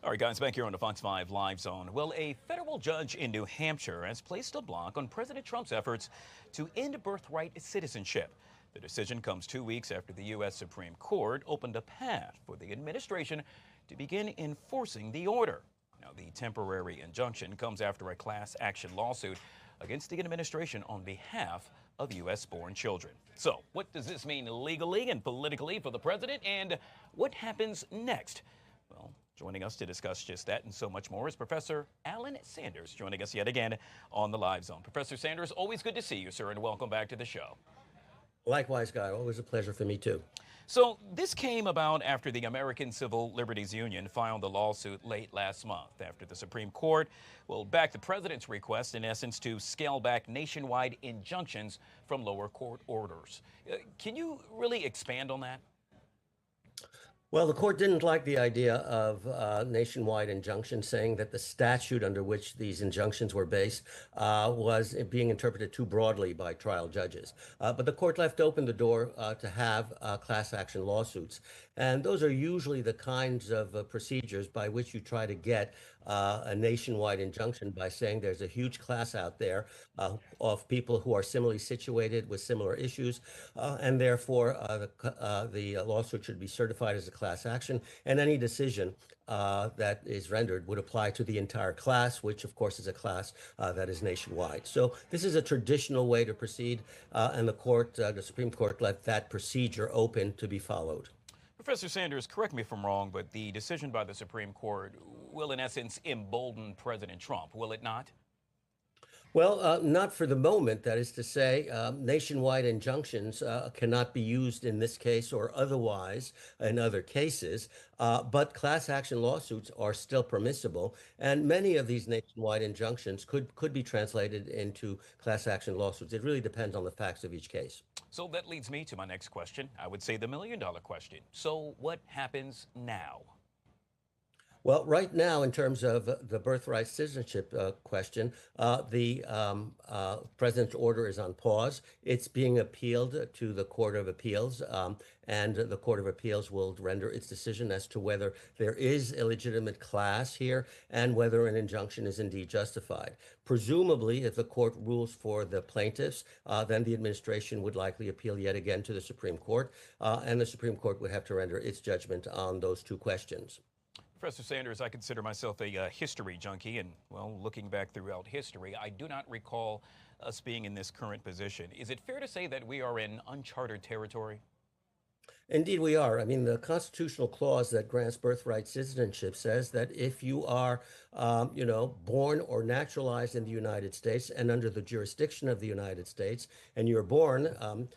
All right, guys, back here on the Fox 5 Live Zone. Well, a federal judge in New Hampshire has placed a block on President Trump's efforts to end birthright citizenship. The decision comes 2 weeks after the U.S. Supreme Court opened a path for the administration to begin enforcing the order. Now, the temporary injunction comes after a class action lawsuit against the administration on behalf of U.S.-born children. So, what does this mean legally and politically for the president, and what happens next? Well, joining us to discuss just that and so much more is Professor Alan Sanders, joining us yet again on the Live Zone. Professor Sanders, always good to see you, sir, and welcome back to the show. Likewise, Guy. Always a pleasure for me, too. So this came about after the American Civil Liberties Union filed the lawsuit late last month after the Supreme Court backed the president's request, in essence, to scale back nationwide injunctions from lower court orders. Can you really expand on that? Well, the court didn't like the idea of nationwide injunction, saying that the statute under which these injunctions were based was being interpreted too broadly by trial judges. But the court left open the door to have class action lawsuits. And those are usually the kinds of procedures by which you try to get a nationwide injunction by saying there's a huge class out there of people who are similarly situated with similar issues, and therefore the lawsuit should be certified as a class action, and any decision that is rendered would apply to the entire class, which of course is a class that is nationwide. So this is a traditional way to proceed, and the Supreme Court left that procedure open to be followed. Professor Sanders, correct me if I'm wrong, but the decision by the Supreme Court will, in essence, embolden President Trump, will it not? Well, not for the moment. That is to say, nationwide injunctions cannot be used in this case or otherwise in other cases, but class action lawsuits are still permissible, and many of these nationwide injunctions could be translated into class action lawsuits. It really depends on the facts of each case. So that leads me to my next question. I would say the million-dollar question. So what happens now? Well, right now, in terms of the birthright citizenship question, the president's order is on pause. It's being appealed to the Court of Appeals, and the Court of Appeals will render its decision as to whether there is a legitimate class here and whether an injunction is indeed justified. Presumably, if the court rules for the plaintiffs, then the administration would likely appeal yet again to the Supreme Court, and the Supreme Court would have to render its judgment on those two questions. Professor Sanders, I consider myself a history junkie, and, well, looking back throughout history, I do not recall us being in this current position. Is it fair to say that we are in uncharted territory? Indeed, we are. I mean, the constitutional clause that grants birthright citizenship says that if you are, born or naturalized in the United States and under the jurisdiction of the United States, and you're born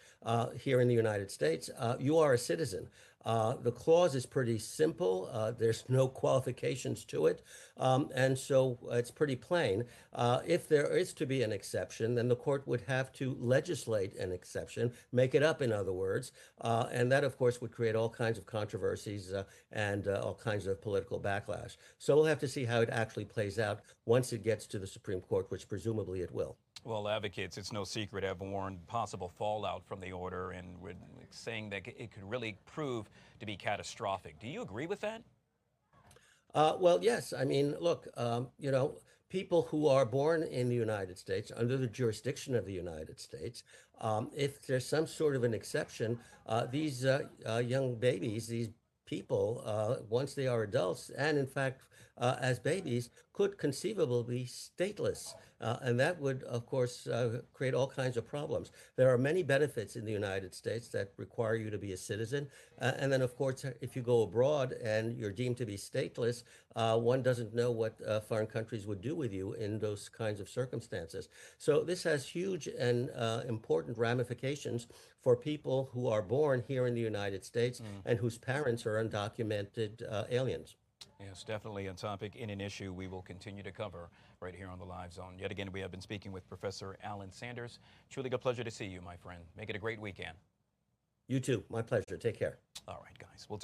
here in the United States, you are a citizen. The clause is pretty simple. There's no qualifications to it. And so it's pretty plain. If there is to be an exception, then the court would have to legislate an exception, make it up, in other words. And that, of course, would create all kinds of controversies and all kinds of political backlash. So we'll have to see how it actually plays out once it gets to the Supreme Court, which presumably it will. Well, advocates, it's no secret, have warned possible fallout from the order and we're saying that it could really prove to be catastrophic. Do you agree with that? Well, yes. I mean, look, people who are born in the United States under the jurisdiction of the United States, if there's some sort of an exception, these young babies, these people, once they are adults, and in fact, as babies, could conceivably be stateless. And that would, of course, create all kinds of problems. There are many benefits in the United States that require you to be a citizen. And then, of course, if you go abroad and you're deemed to be stateless, one doesn't know what foreign countries would do with you in those kinds of circumstances. So this has huge and important ramifications for people who are born here in the United States and whose parents are undocumented aliens. Yes, definitely a topic and an issue we will continue to cover right here on the Live Zone. Yet again, we have been speaking with Professor Alan Sanders. Truly a pleasure to see you, my friend. Make it a great weekend. You too. My pleasure. Take care. All right, guys. We'll take